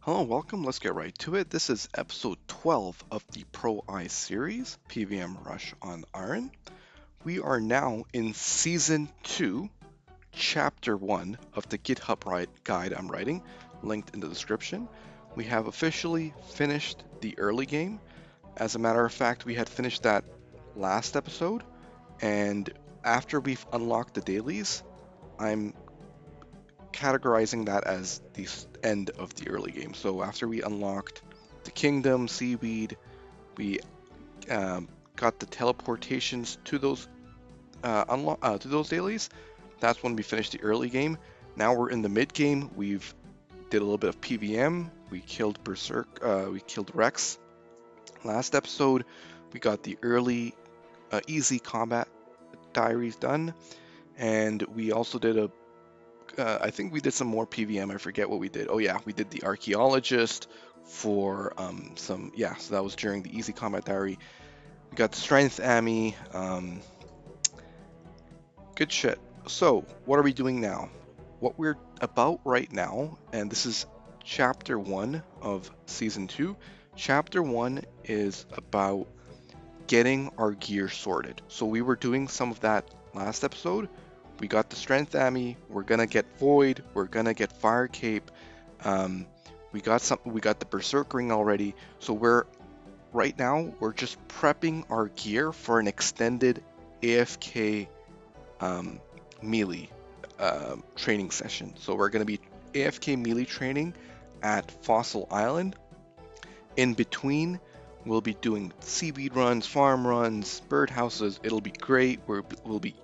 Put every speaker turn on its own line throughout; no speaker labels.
Hello, welcome. Let's get right to it. This is episode 12 of the PROi series, PVM Rush on Iron. We are now in season 2, chapter 1 of the GitHub guide I'm writing, linked in the description. We have officially finished the early game. As a matter of fact, we had finished that last episode, and after we've unlocked the dailies, I'm categorizing that as the end of the early game. So after we unlocked the kingdom, seaweed, we got the teleportations to those to those dailies. That's when we finished the early game. Now we're in the mid game. We've did a little bit of PVM. We killed Berserk. We killed Rex. Last episode, we got the early easy combat diaries done, and we also did a I think we did some more PVM. I forget what we did. Oh yeah, we did the archaeologist for some. Yeah, so that was during the easy combat diary. We got the strength Ami. Good shit. So what are we doing now? What we're about right now, and this is chapter 1 of season 2. Chapter 1 is about getting our gear sorted. So we were doing some of that last episode. We got the strength Ami. We're gonna get Void. We're gonna get Fire Cape. We got the Berserk Ring already. So right now we're just prepping our gear for an extended AFK melee training session. So we're gonna be AFK melee training at Fossil Island. In between, we'll be doing seaweed runs, farm runs, birdhouses. It'll be great. We'll be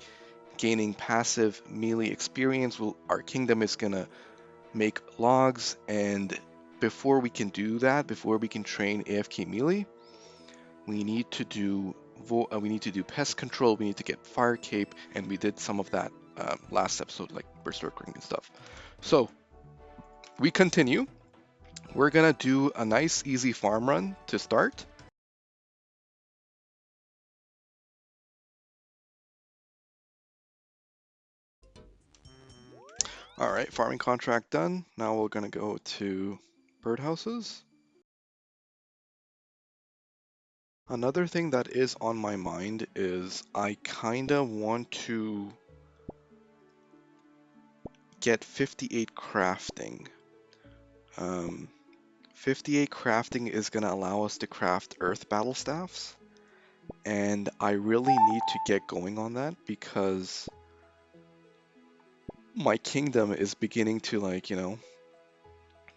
gaining passive melee experience. Our kingdom is gonna make logs, and before we can do that, before we can train AFK melee, we need to do pest control. We need to get fire cape, and we did some of that last episode, like berserk ring and stuff. So we continue. We're gonna do a nice easy farm run to start. All right, farming contract done. Now we're gonna go to birdhouses. Another thing that is on my mind is I kinda want to get 58 crafting. 58 crafting is gonna allow us to craft earth battle staffs, and I really need to get going on that because my kingdom is beginning to, like,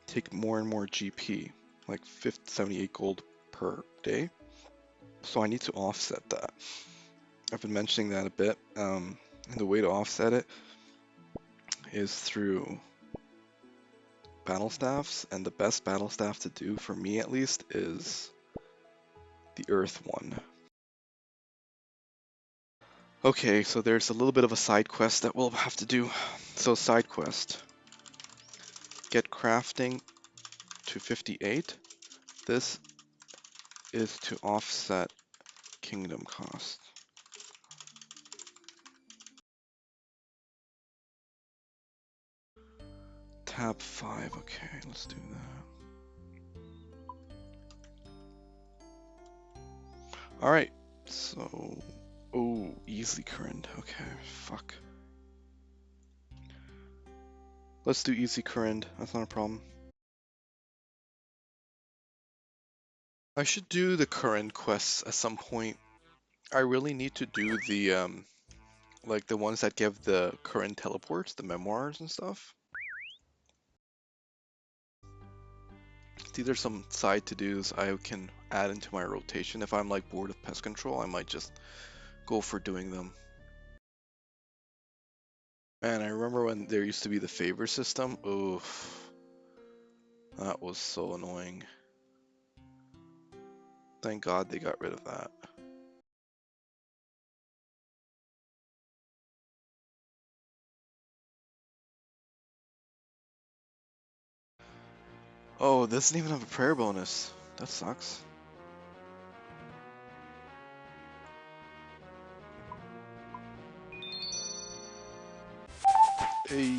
take more and more GP, like 78 gold per day. So I need to offset that. I've been mentioning that a bit. And the way to offset it is through battle staffs, and the best battle staff to do, for me at least, is the earth one. Okay, so there's a little bit of a side quest that we'll have to do. So side quest, get crafting to 58. This is to offset kingdom cost. Tab 5, okay, let's do that. Alright, so, oh, easy current, okay, fuck. Let's do easy current, that's not a problem. I should do the current quests at some point. I really need to do the, like the ones that give the current teleports, the memoirs and stuff. These are some side to-dos I can add into my rotation. If I'm like bored of pest control, I might just go for doing them. And I remember when there used to be the favor system. Oof, that was so annoying. Thank God they got rid of that. Oh, it doesn't even have a prayer bonus. That sucks. Hey,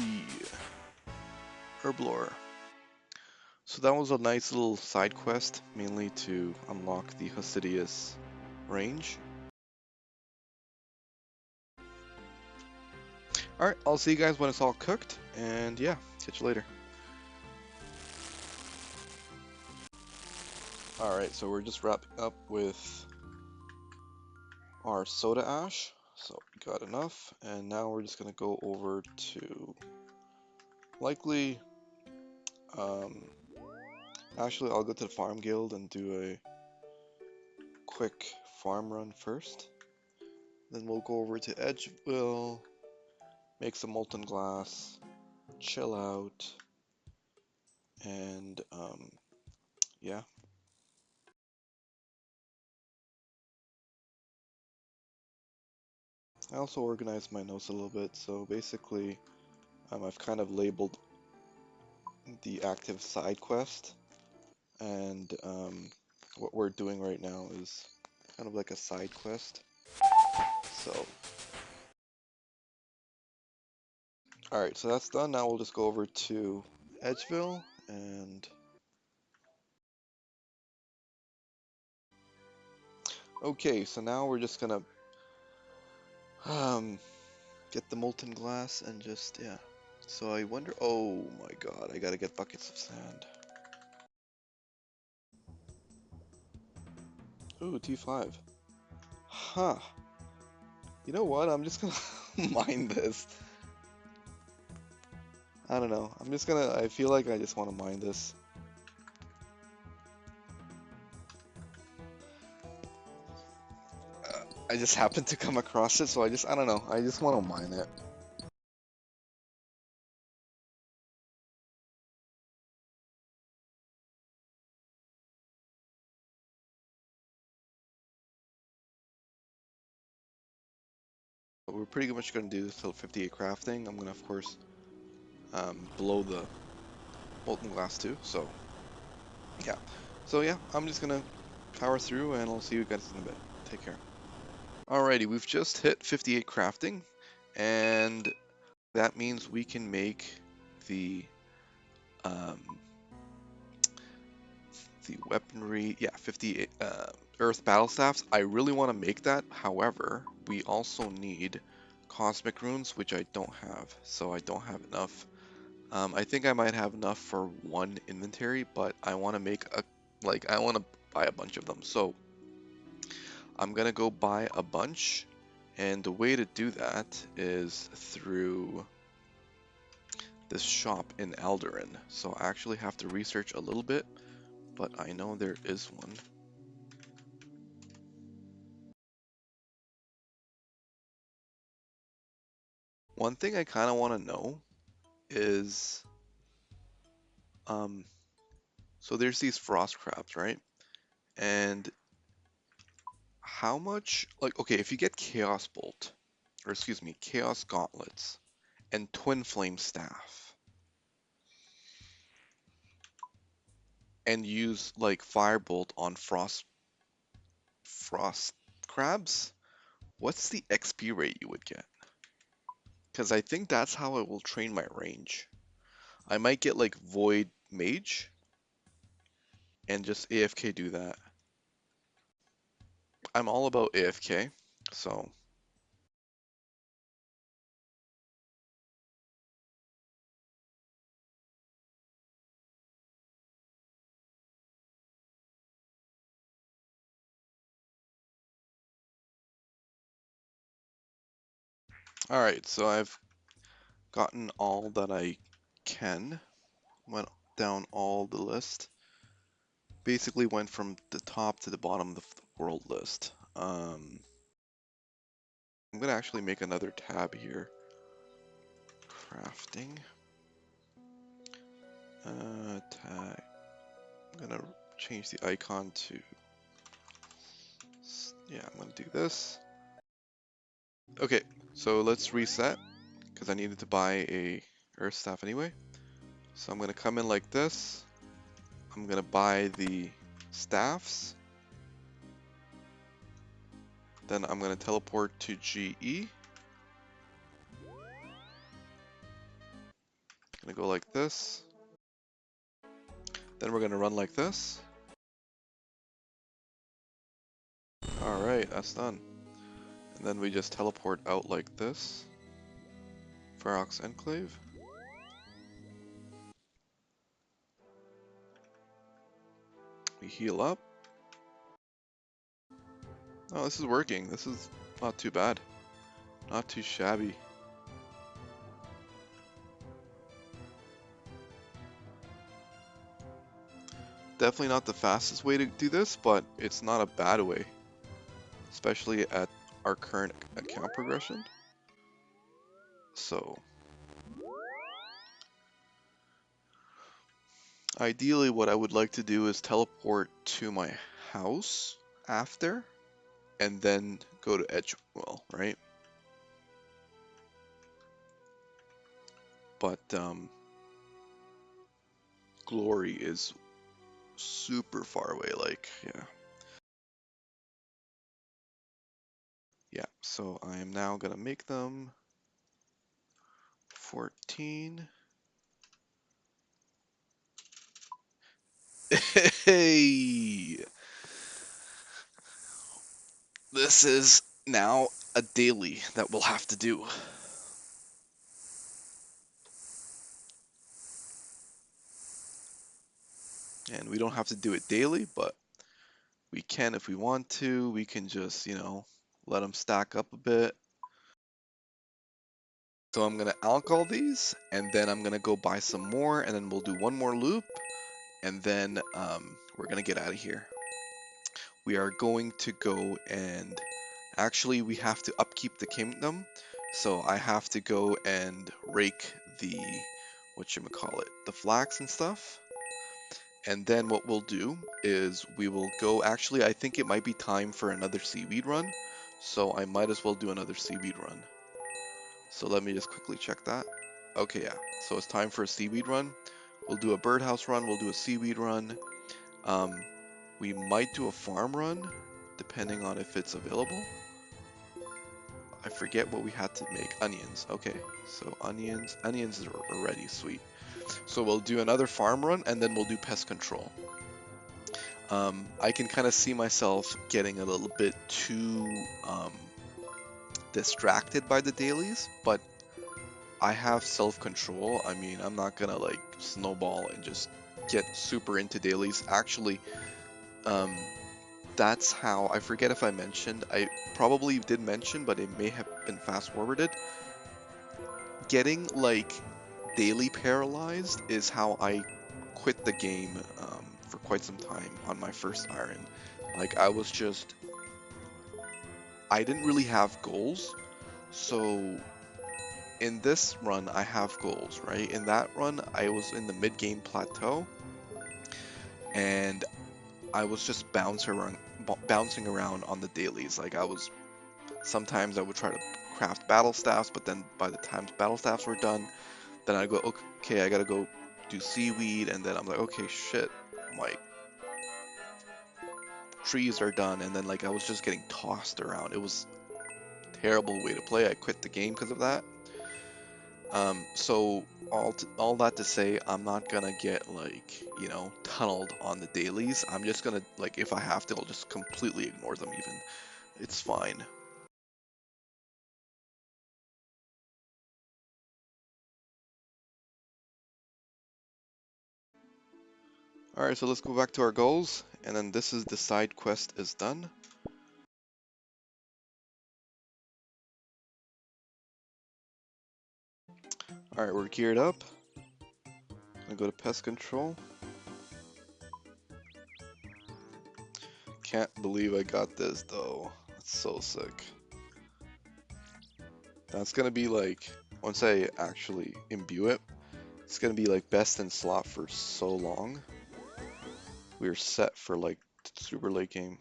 Herblore. So that was a nice little side quest, mainly to unlock the Hasidius range. Alright, I'll see you guys when it's all cooked, and yeah, catch you later. Alright, so we're just wrapping up with our soda ash. So we got enough, and now we're just gonna go over to likely, actually I'll go to the farm guild and do a quick farm run first. Then we'll go over to Edgeville, make some molten glass, chill out, and yeah. I also organized my notes a little bit, so basically I've kind of labeled the active side quest, and what we're doing right now is kind of like a side quest. So, alright, so that's done. Now we'll just go over to Edgeville, and okay, so now we're just gonna get the molten glass and just, yeah. So I wonder, oh my god, I gotta get buckets of sand. Ooh, T5. Huh. You know what? I'm just gonna mine this. I don't know. I feel like I just want to mine this. I just happened to come across it, so I don't know. I just want to mine it. But we're pretty much gonna do this till 58 crafting. I'm gonna, of course, blow the molten glass too. So, yeah. So yeah, I'm just gonna power through, and I'll see you guys in a bit. Take care. Alrighty, we've just hit 58 crafting, and that means we can make the um, the weaponry, yeah, 58 earth battle staffs. I really want to make that. However, we also need cosmic runes, which I don't have, so I don't have enough. I think I might have enough for one inventory, but I want to make I want to buy a bunch of them. So I'm gonna go buy a bunch, and the way to do that is through this shop in Alderan. So I actually have to research a little bit, but I know there is one. One thing I kind of want to know is, so there's these frost crabs, right? And how much, like, okay, if you get Chaos Bolt, or excuse me, Chaos Gauntlets, and Twin Flame Staff, and use like Firebolt on frost crabs, what's the XP rate you would get? Because I think that's how I will train my range. I might get like Void Mage and just AFK do that. I'm all about AFK, so alright, so I've gotten all that I can. Went down all the list. Basically went from the top to the bottom of the world list. I'm gonna actually make another tab here. Crafting. Tag. I'm gonna change the icon to, yeah, I'm gonna do this. Okay, so let's reset, because I needed to buy a earth staff anyway. So I'm gonna come in like this. I'm gonna buy the staffs. Then I'm gonna teleport to GE. Gonna go like this. Then we're gonna run like this. Alright, that's done. And then we just teleport out like this. Ferox Enclave. We heal up. Oh, this is working. This is not too bad. Not too shabby. Definitely not the fastest way to do this, but it's not a bad way. Especially at our current account progression. So, ideally what I would like to do is teleport to my house after, and then go to Edgewell, right? But Glory is super far away, like, yeah. Yeah, so I am now gonna make them 14. Hey! This is now a daily that we'll have to do. And we don't have to do it daily, but we can if we want to. We can just, let them stack up a bit. So I'm going to alcohol these, and then I'm going to go buy some more, and then we'll do one more loop, and then we're going to get out of here. We are going to go and... Actually, we have to upkeep the kingdom, so I have to go and rake the... whatchamacallit, the flax and stuff. And then what we'll do is we will go... Actually, I think it might be time for another seaweed run, so I might as well do another seaweed run. So let me just quickly check that. Okay, yeah. So it's time for a seaweed run. We'll do a birdhouse run. We'll do a seaweed run. We might do a farm run, depending on if it's available. I forget what we had to make. Onions. Okay, so onions. Onions are already sweet. So we'll do another farm run, and then we'll do pest control. I can kind of see myself getting a little bit too distracted by the dailies, but I have self-control. I mean, I'm not gonna like snowball and just get super into dailies. Actually, that's how, I forget if I mentioned, I probably did mention, but it may have been fast-forwarded. Getting like daily paralyzed is how I quit the game for quite some time on my first Iron. Like I didn't really have goals, so in this run I have goals, right? In that run I was in the mid-game plateau, and I was just bouncing around on the dailies. Like sometimes I would try to craft battle staffs, but then by the time battle staffs were done, then I go, okay, I gotta go do seaweed, and then I'm like, okay, shit, my trees are done, and then like I was just getting tossed around. It was a terrible way to play. I quit the game because of that. So all that to say, I'm not gonna get like, tunneled on the dailies. I'm just gonna, like, if I have to, I'll just completely ignore them even. It's fine. Alright, so let's go back to our goals, and then this is the side quest is done. Alright, we're geared up. I'm gonna go to pest control. Can't believe I got this though. That's so sick. That's gonna be like, once I actually imbue it, it's gonna be like best in slot for so long. We're set for like super late game.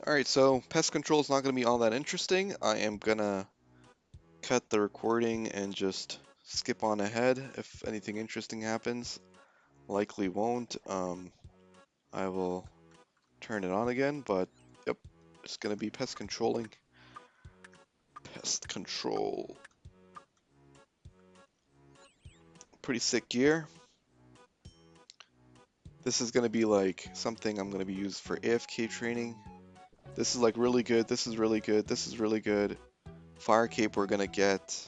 Alright, so pest control is not gonna be all that interesting. I am gonna cut the recording and just skip on ahead if anything interesting happens. Likely won't. I will turn it on again, but yep, it's gonna be pest controlling. Pest control. pretty sick gear. This is going to be like something I'm going to be used for AFK training. This is like really good. This is really good. This is really good. Fire cape we're going to get.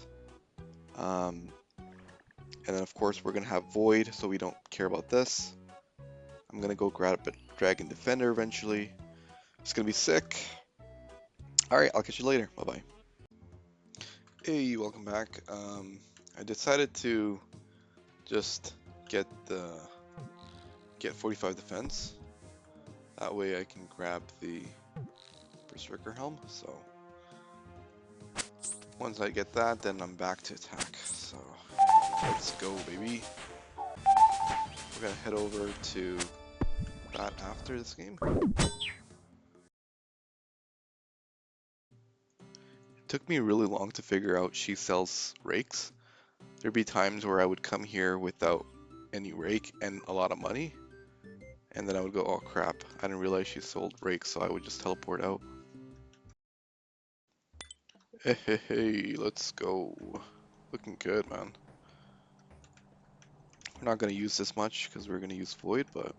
And then of course we're going to have void, so we don't care about this. I'm going to go grab a dragon defender eventually. It's going to be sick. Alright, I'll catch you later. Bye-bye. Hey, welcome back. I decided to just get 45 defense. That way I can grab the Berserker helm. So once I get that, then I'm back to attack. So let's go, baby. We're gonna head over to that after this game. It took me really long to figure out she sells rakes. There'd be times where I would come here without any rake and a lot of money, and then I would go, oh crap, I didn't realize she sold rakes, so I would just teleport out. Hey, hey, hey, let's go. Looking good, man. We're not going to use this much because we're going to use void, but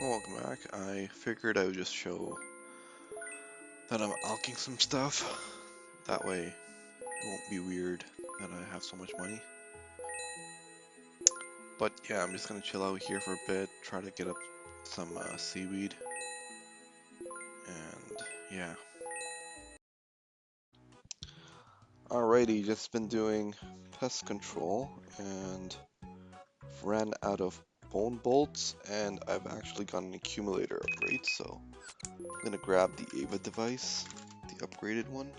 welcome back. I figured I would just show that I'm alking some stuff. That way it won't be weird that I have so much money. But yeah, I'm just going to chill out here for a bit, try to get up some seaweed. And yeah. Alrighty, just been doing pest control and ran out of bone bolts, and I've actually got an accumulator upgrade, so I'm gonna grab the Ava device, the upgraded one.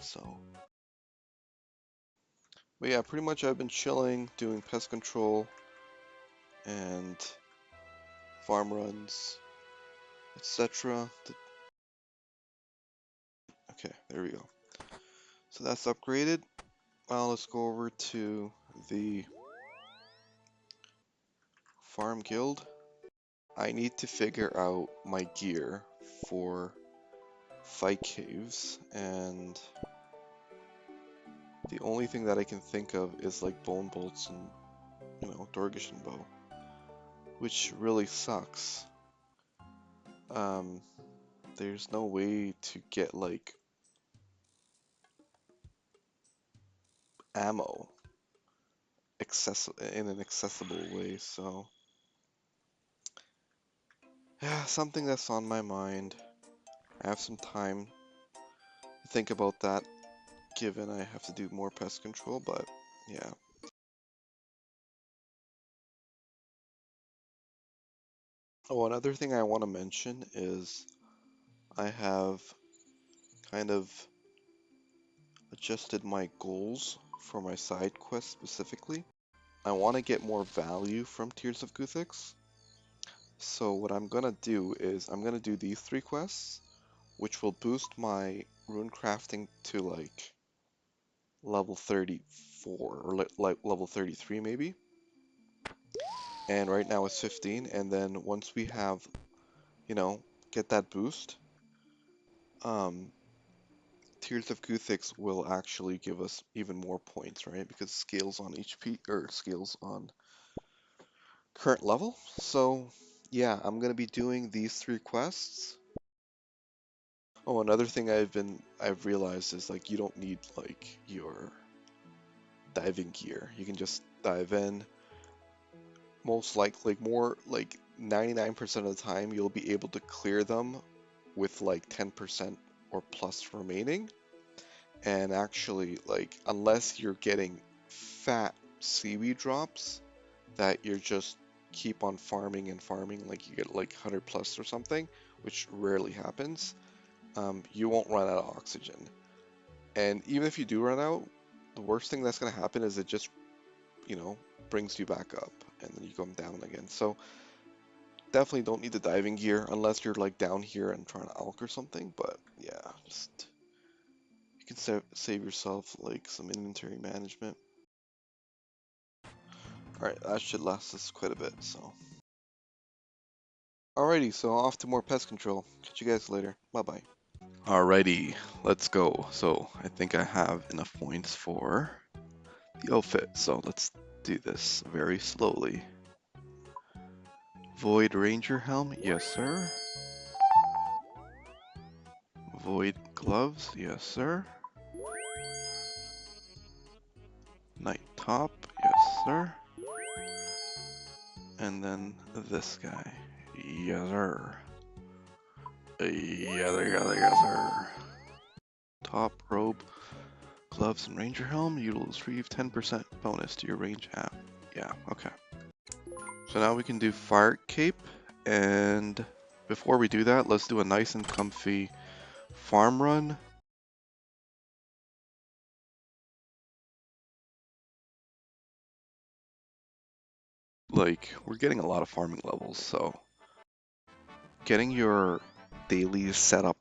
But yeah, pretty much I've been chilling, doing pest control and farm runs, etc. Okay, there we go. So that's upgraded. Now let's go over to the farm guild. I need to figure out my gear for fight caves, and the only thing that I can think of is like bone bolts and, you know, Dorgishan bow, which really sucks. There's no way to get like ammo in an accessible way, so yeah, something that's on my mind. I have some time to think about that, given I have to do more pest control, but yeah. Oh, another thing I want to mention is I have kind of adjusted my goals for my side quests specifically. I want to get more value from Tears of Guthix. So what I'm gonna do is I'm gonna do these 3 quests, which will boost my rune crafting to like level 34 or like level 33 maybe. And right now it's 15, and then once we have, you know, get that boost, Tears of Guthix will actually give us even more points, right? Because scales on HP or scales on current level. So yeah, I'm gonna be doing these 3 quests. Oh, another thing I've realized is like you don't need like your diving gear. You can just dive in. Most likely, more like 99% of the time, you'll be able to clear them with like 10% or plus remaining. And actually, like, unless you're getting fat seaweed drops that you're just keep on farming and farming, like you get like 100 plus or something, which rarely happens, you won't run out of oxygen. And even if you do run out, the worst thing that's going to happen is it just, you know, brings you back up and then you come down again. So definitely don't need the diving gear unless you're like down here and trying to alk or something. But yeah, just you can save yourself like some inventory management. Alright, that should last us quite a bit, so. Alrighty, so off to more pest control. Catch you guys later. Bye-bye. Alrighty, let's go. So I think I have enough points for the outfit, so let's do this very slowly. Void Ranger Helm, yes sir. Void Gloves, yes sir. Night Top, yes sir. And then this guy, yes sir. Yes sir. Top robe, gloves, and ranger helm. You'll receive 10% bonus to your range app. Yeah, okay. So now we can do fire cape, and before we do that, let's do a nice and comfy farm run. Like, we're getting a lot of farming levels, so getting your dailies set up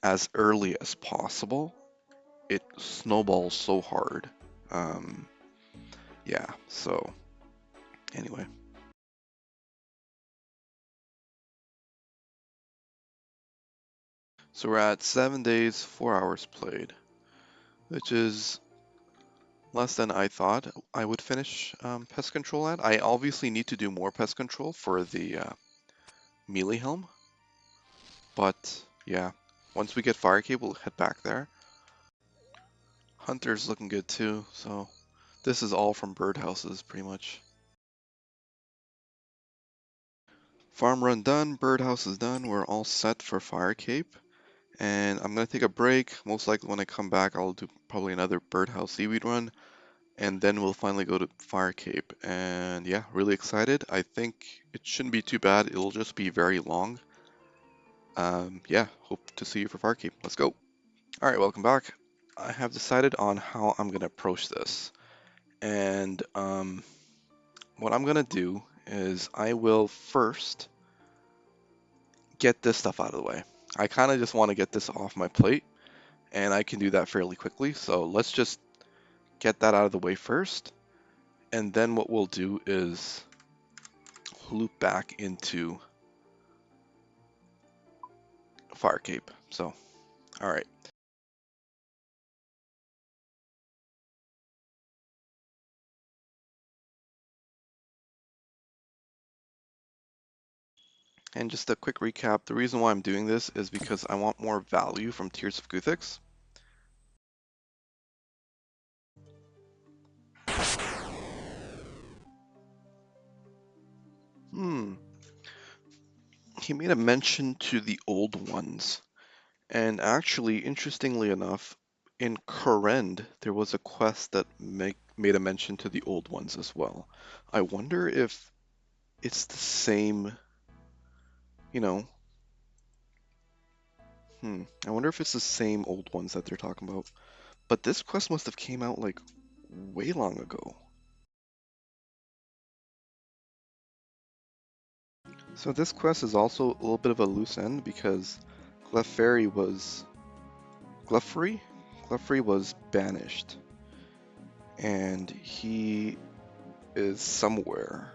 as early as possible, it snowballs so hard. Um, yeah, so anyway. So we're at 7 days, 4 hours played, which is less than I thought I would finish pest control at. I obviously need to do more pest control for the melee helm, but yeah, once we get fire cape, we'll head back there. Hunter's looking good too, so this is all from birdhouses pretty much. Farm run done, birdhouse is done, we're all set for fire cape. And I'm gonna take a break. Most likely when I come back, I'll do probably another birdhouse seaweed run, and then we'll finally go to Fire Cape. And yeah, really excited. I think it shouldn't be too bad. It'll just be very long. Yeah, hope to see you for Fire Cape. Let's go. All right, welcome back. I have decided on how I'm gonna approach this, and what I'm gonna do is I will first get this stuff out of the way. I kind of just want to get this off my plate, and I can do that fairly quickly. So let's just get that out of the way first, and then what we'll do is loop back into Fire Cape. So, all right. And just a quick recap, the reason why I'm doing this is because I want more value from Tears of Guthix. He made a mention to the old ones. And actually, interestingly enough, in Korend, there was a quest that made a mention to the old ones as well. I wonder if it's the same, you know, I wonder if it's the same old ones that they're talking about. But this quest must have came out like way long ago. So this quest is also a little bit of a loose end because Clefairy was Clefairy? Clefairy was banished. And he is somewhere.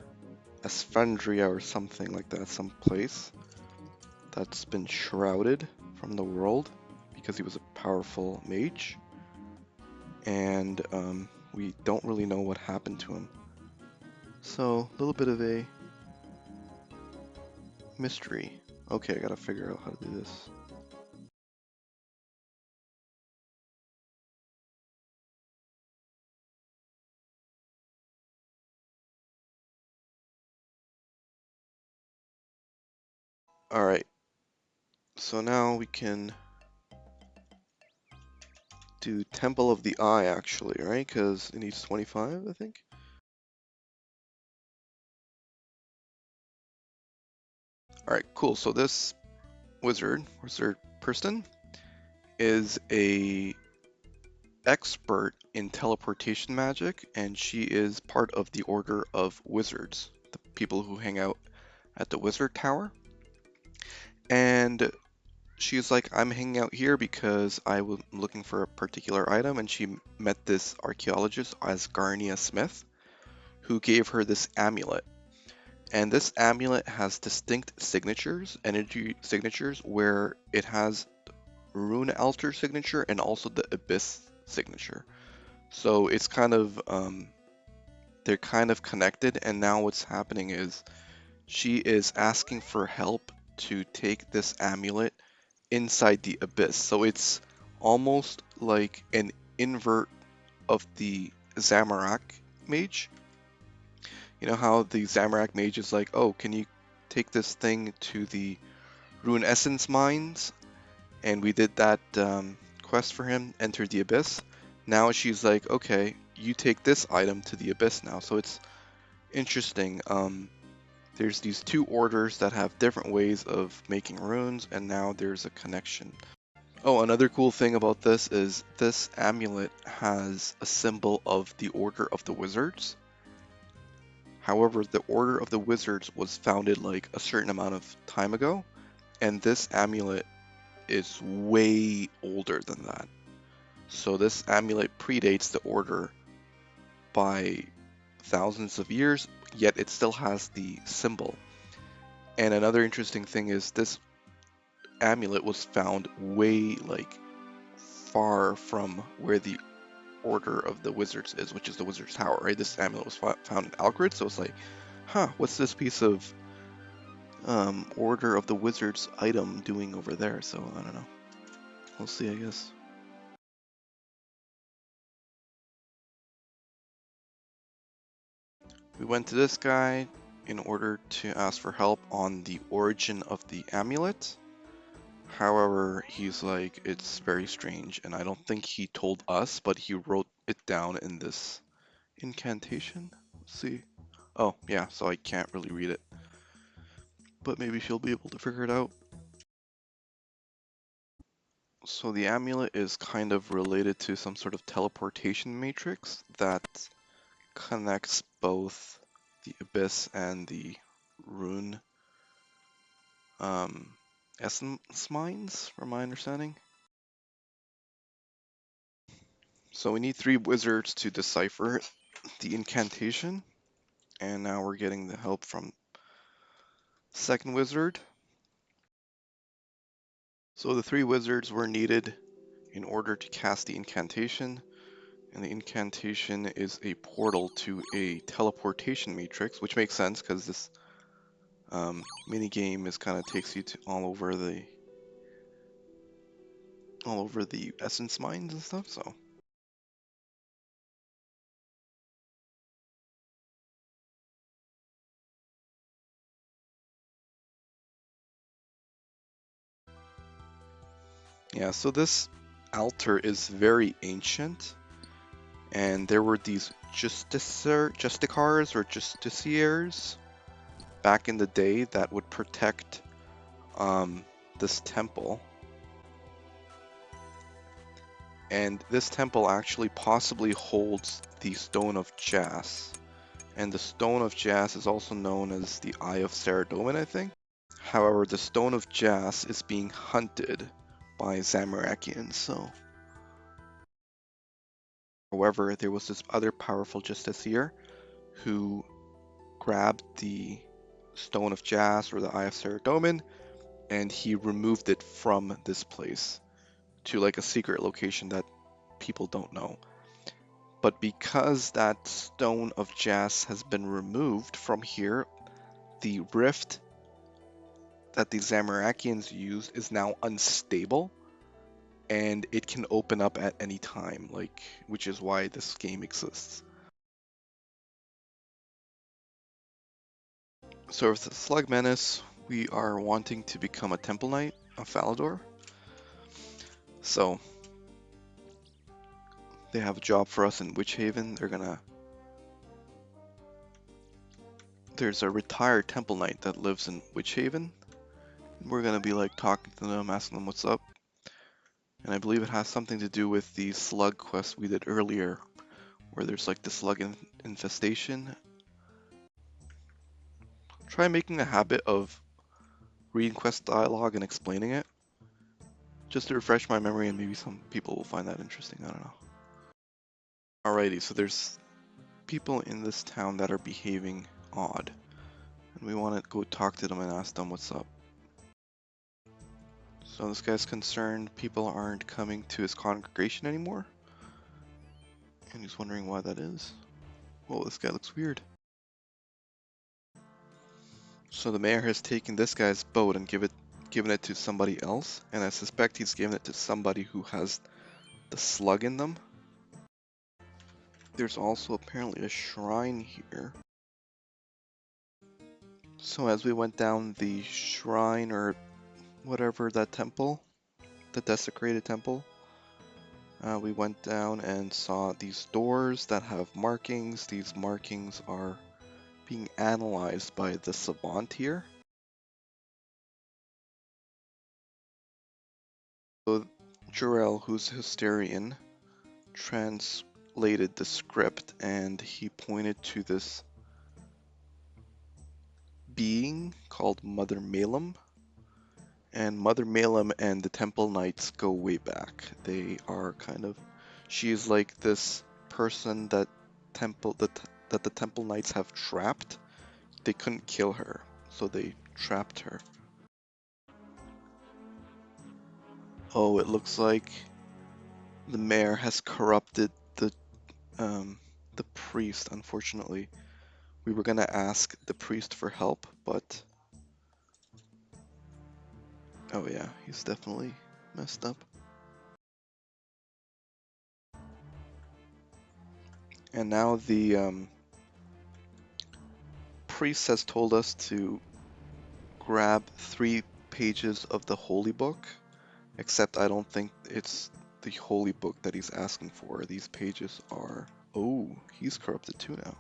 Esfandria or something like that, some place that's been shrouded from the world because he was a powerful mage. And we don't really know what happened to him. So, a little bit of a mystery. Okay, I gotta figure out how to do this. Alright, so now we can do Temple of the Eye actually, right? Because it needs 25, I think. Alright, cool. So this wizard person, is a expert in teleportation magic, and she is part of the Order of Wizards, the people who hang out at the Wizard Tower. And she's like, I'm hanging out here because I was looking for a particular item, and she met this archaeologist, Asgarnia Smith, who gave her this amulet. And this amulet has distinct signatures, energy signatures, where it has Rune Altar signature and also the Abyss signature. So it's kind of, they're kind of connected, and now what's happening is she is asking for help to take this amulet inside the Abyss. So it's almost like an invert of the Zamorak mage. You know how the Zamorak mage is like, oh, can you take this thing to the Rune Essence mines? And we did that quest for him, enter the Abyss. Now she's like, okay, you take this item to the Abyss now. So it's interesting. There's these two orders that have different ways of making runes, and now there's a connection. Oh, another cool thing about this is this amulet has a symbol of the Order of the Wizards. However, the Order of the Wizards was founded like a certain amount of time ago, and this amulet is way older than that. So this amulet predates the Order by thousands of years, yet it still has the symbol. And another interesting thing is this amulet was found way like far from where the Order of the Wizards is, which is the Wizard's Tower, right? This amulet was found in Algrid, so it's like, huh, what's this piece of Order of the Wizards item doing over there? So I don't know. We'll see, I guess. We went to this guy in order to ask for help on the origin of the amulet. However, he's like, it's very strange, and I don't think he told us, but he wrote it down in this incantation. Let's see. Oh, yeah, so I can't really read it. But maybe she'll be able to figure it out. So the amulet is kind of related to some sort of teleportation matrix that connects both the Abyss and the Rune essence mines, from my understanding. So we need 3 wizards to decipher the incantation, and now we're getting the help from second wizard. So the 3 wizards were needed in order to cast the incantation, and the incantation is a portal to a teleportation matrix, which makes sense because this mini game is kind of takes you to all over the essence mines and stuff. So yeah, so this altar is very ancient, and there were these justicars or justiciars back in the day that would protect this temple. And this temple actually possibly holds the Stone of Jas. And the Stone of Jas is also known as the Eye of Saradomin, I think. However, the Stone of Jas is being hunted by Zamorakians, so... However, there was this other powerful justiciar who grabbed the Stone of Jas, or the Eye of Saradomin, and he removed it from this place to like a secret location that people don't know. But because that Stone of Jas has been removed from here, the rift that the Zamorakians use is now unstable, and it can open up at any time, like, which is why this game exists. So with the Slug Menace, we are wanting to become a Temple Knight of Falador. So they have a job for us in Witch Haven. There's a retired Temple Knight that lives in Witch Haven. We're gonna be like talking to them, asking them what's up. And I believe it has something to do with the slug quest we did earlier, where there's like the slug infestation. Try making a habit of reading quest dialogue and explaining it, just to refresh my memory, and maybe some people will find that interesting, I don't know. Alrighty, so there's people in this town that are behaving odd. And we want to go talk to them and ask them what's up. So this guy's concerned people aren't coming to his congregation anymore. And he's wondering why that is. Whoa, this guy looks weird. So the mayor has taken this guy's boat and given it to somebody else, and I suspect he's given it to somebody who has the slug in them. There's also apparently a shrine here. So as we went down the shrine, or whatever, that temple, the desecrated temple, we went down and saw these doors that have markings. These markings are being analyzed by the savant here. So Jurel, who's a Hysterian, translated the script, and he pointed to this being called Mother Malum. And Mother Malum and the Temple Knights go way back. They are kind of, she is like this person that the Temple Knights have trapped. They couldn't kill her, so they trapped her. Oh, it looks like the mayor has corrupted um, the priest, unfortunately. We were gonna ask the priest for help, but oh yeah, he's definitely messed up. And now the priest has told us to grab 3 pages of the holy book, except I don't think it's the holy book that he's asking for. These pages are... Oh, he's corrupted too now.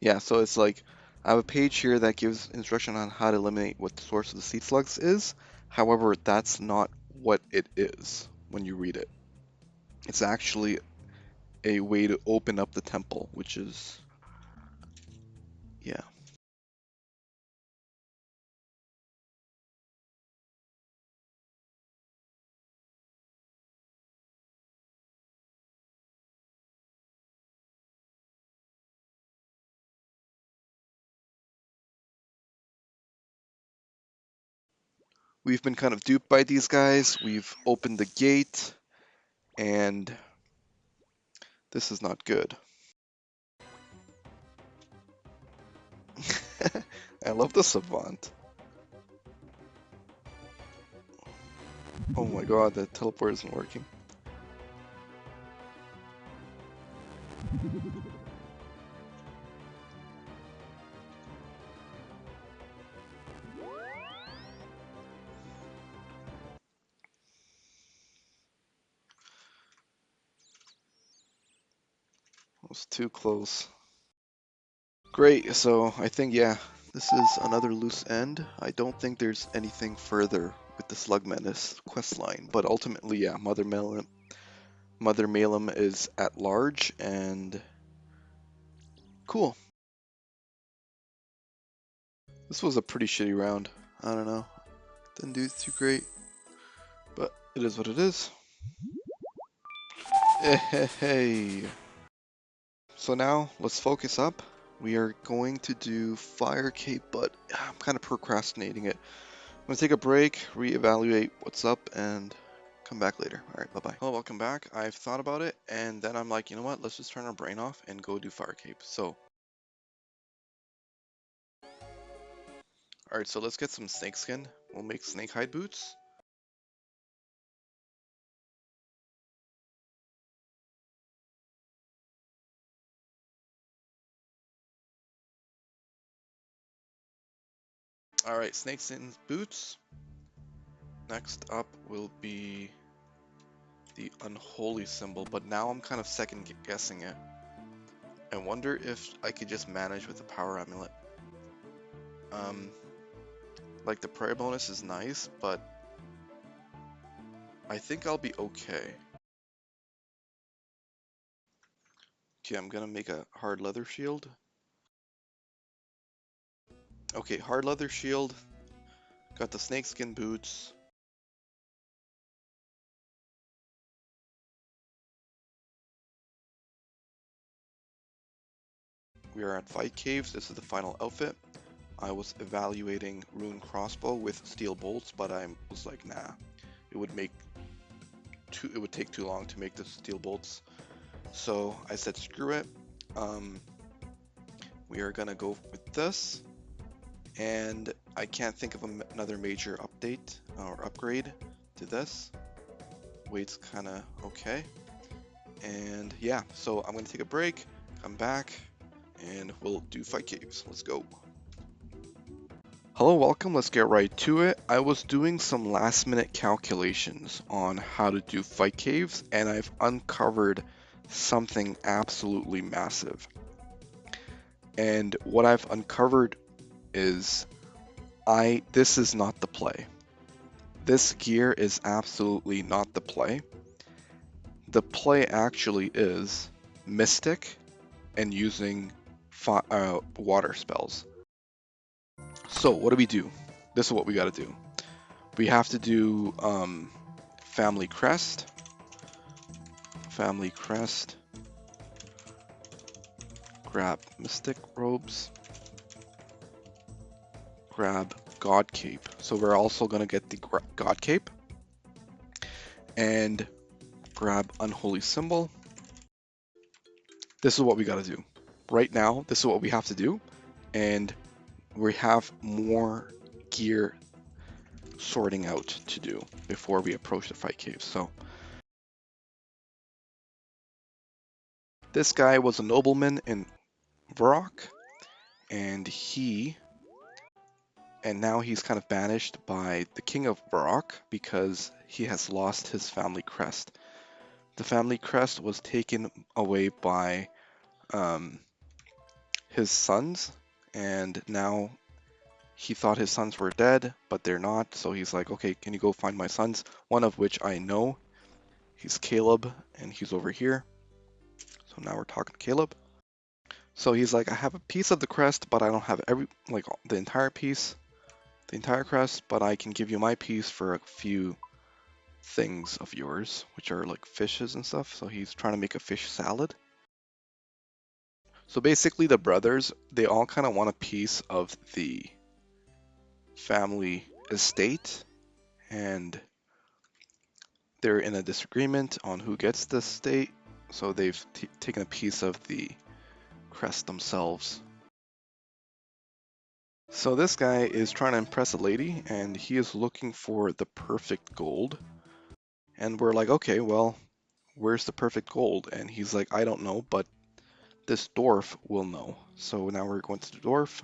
Yeah, so it's like, I have a page here that gives instruction on how to eliminate what the source of the sea slugs is. However, that's not what it is when you read it. It's actually a way to open up the temple, which is... yeah. We've been kind of duped by these guys. We've opened the gate, and this is not good. I love the savant. Oh my god, the teleport isn't working. It was too close. Great, so I think, yeah, this is another loose end. I don't think there's anything further with the Slug Menace questline, but ultimately, yeah, Mother Malum is at large, and cool. This was a pretty shitty round. I don't know. Didn't do too great, but it is what it is. Hey. So now, let's focus up. We are going to do Fire Cape, but I'm kind of procrastinating it. I'm going to take a break, reevaluate what's up, and come back later. Alright, bye-bye. Hello, welcome back. I've thought about it, and then I'm like, you know what? Let's just turn our brain off and go do Fire Cape. So, alright, so let's get some snakeskin. We'll make snake hide boots. Alright, snakeskin boots. Next up will be the unholy symbol, but now I'm kind of second guessing it. I wonder if I could just manage with the power amulet. Like the prayer bonus is nice, but I think I'll be okay. Okay, I'm gonna make a hard leather shield. Okay, hard leather shield. Got the snakeskin boots. We are at Fight Caves. This is the final outfit. I was evaluating rune crossbow with steel bolts, but I was like, nah, it would take too long to make the steel bolts. So I said, screw it. We are gonna go with this, and I can't think of another major update or upgrade to this. Weight's kind of okay. And yeah, so I'm gonna take a break, come back, and we'll do Fight Caves. Let's go. Hello, welcome. Let's get right to it. I was doing some last minute calculations on how to do Fight Caves, and I've uncovered something absolutely massive. And what I've uncovered is this is not the play. This gear is absolutely not the play. The play actually is Mystic and using water spells. So what do we do? This is what we got to do. We have to do Family Crest, grab Mystic Robes, grab God Cape. So we're also going to get the God Cape, and grab Unholy Symbol. This is what we got to do. Right now, this is what we have to do, and we have more gear sorting out to do before we approach the Fight Cave. So this guy was a nobleman in Varrock, and now he's kind of banished by the king of Varrock because he has lost his family crest. The family crest was taken away by his sons, and now he thought his sons were dead, but they're not. So he's like, okay, can you go find my sons? One of which I know. He's Caleb, and he's over here. So now we're talking to Caleb. So he's like, I have a piece of the crest, but I don't have the entire piece, the entire crest, but I can give you my piece for a few things of yours, which are like fishes and stuff. So he's trying to make a fish salad. So basically the brothers, they all kind of want a piece of the family estate, and they're in a disagreement on who gets the estate. So they've taken a piece of the crest themselves. So this guy is trying to impress a lady, and he is looking for the perfect gold. And we're like, okay, well, where's the perfect gold? And he's like, I don't know, but this dwarf will know. So now we're going to the dwarf.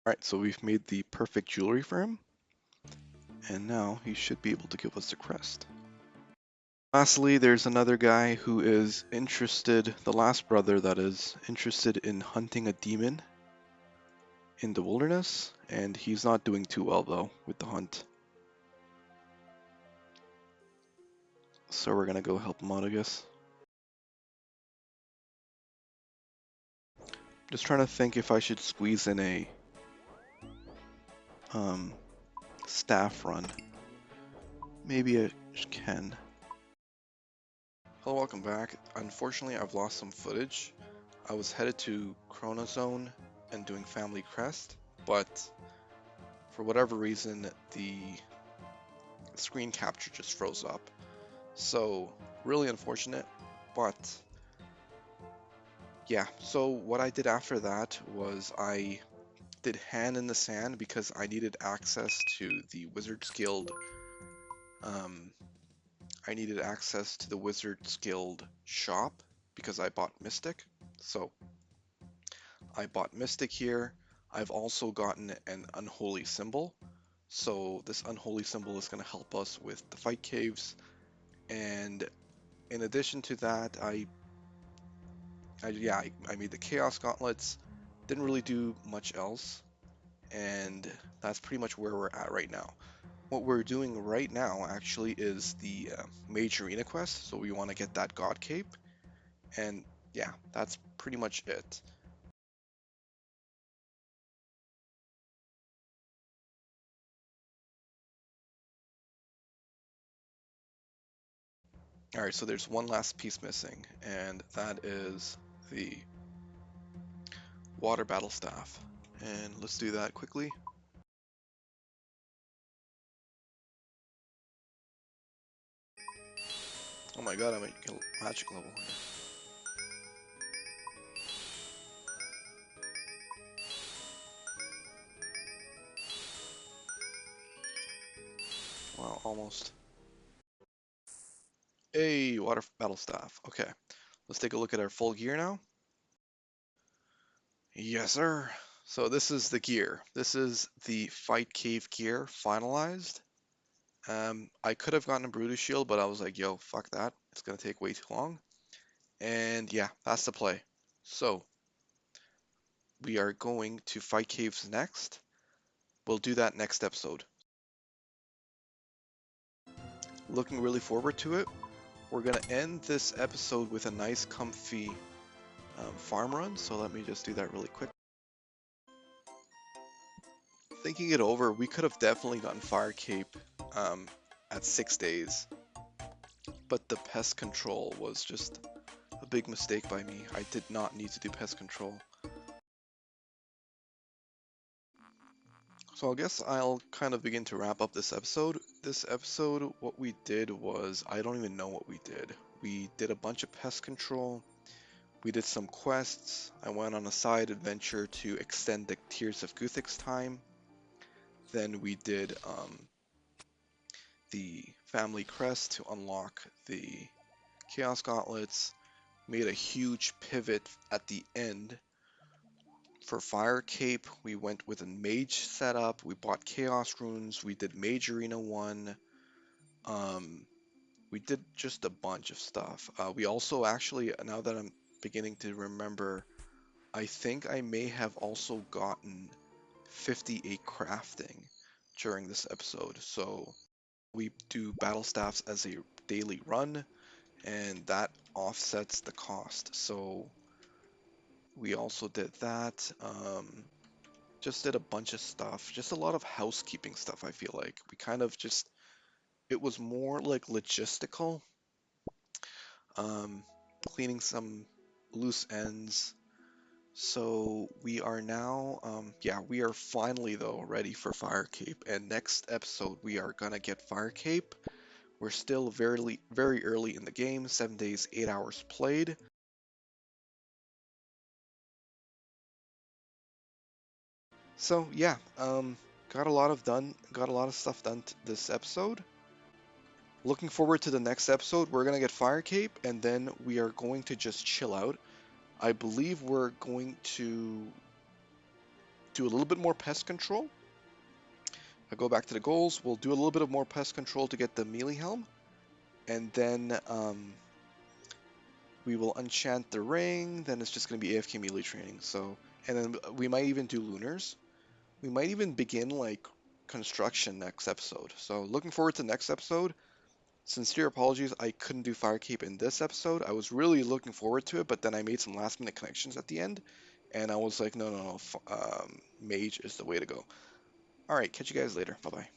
Alright, so we've made the perfect jewelry for him. And now he should be able to give us the crest. Lastly, there's another guy who is interested, the last brother that is, interested in hunting a demon in the wilderness, and he's not doing too well though with the hunt. So we're gonna go help him out, I guess. Just trying to think if I should squeeze in a staff run. Maybe I can. Hello, welcome back. Unfortunately, I've lost some footage. I was headed to Chronozone and doing Family Crest, but for whatever reason, the screen capture just froze up. So, really unfortunate, but yeah. So what I did after that was I did Hand in the Sand because I needed access to the Wizards Guild. I needed access to the Wizards Guild shop because I bought Mystic. So I bought Mystic here. I've also gotten an Unholy Symbol. So this Unholy Symbol is going to help us with the Fight Caves. And in addition to that, I made the Chaos Gauntlets. Didn't really do much else. And that's pretty much where we're at right now. What we're doing right now actually is the Mage Arena quest. So we want to get that God Cape. And yeah, that's pretty much it. Alright, so there's one last piece missing, and that is the water battle staff. And let's do that quickly. Oh my god, I'm at magic level here. Wow, almost. Hey, water battle staff. Okay, let's take a look at our full gear now. Yes, sir. So this is the gear. This is the Fight Cave gear finalized. I could have gotten a Brutus shield, but I was like, yo, fuck that. It's gonna take way too long. And yeah, that's the play. So we are going to Fight Caves next. We'll do that next episode. Looking really forward to it. We're gonna end this episode with a nice comfy farm run. So let me just do that really quick. Thinking it over, we could have definitely gotten Fire Cape at 6 days. But the pest control was just a big mistake by me. I did not need to do pest control. So I guess I'll kind of begin to wrap up this episode. This episode, what we did was, I don't even know what we did. We did a bunch of pest control. We did some quests. I went on a side adventure to extend the Tears of Guthix time. Then we did the family crest to unlock the Chaos Gauntlets. Made a huge pivot at the end. For Fire Cape, we went with a mage setup. We bought Chaos Runes. We did Mage Arena 1. We did just a bunch of stuff. We also actually, now that I'm beginning to remember, I think I may have also gotten 58 crafting during this episode. So we do battle staffs as a daily run, and that offsets the cost. So we also did that. Just did a bunch of stuff, just a lot of housekeeping stuff. I feel like we kind of just, it was more like logistical, um, cleaning some loose ends. So we are now, yeah, we are finally though ready for Fire Cape, and next episode we are gonna get Fire Cape. We're still very early in the game, 7 days, 8 hours played. So yeah, got a lot of stuff done this episode. Looking forward to the next episode. We're gonna get Fire Cape, and then we are going to just chill out. I believe we're going to do a little bit more pest control. I go back to the goals. We'll do a little bit of more pest control to get the melee helm, and then we will enchant the ring. Then it's just gonna be AFK melee training. So, and then we might even do lunars. We might even begin like construction next episode. So looking forward to next episode. Sincere apologies, I couldn't do Firekeep in this episode. I was really looking forward to it, but then I made some last minute connections at the end, and I was like, no, Mage is the way to go. All right, catch you guys later. Bye bye.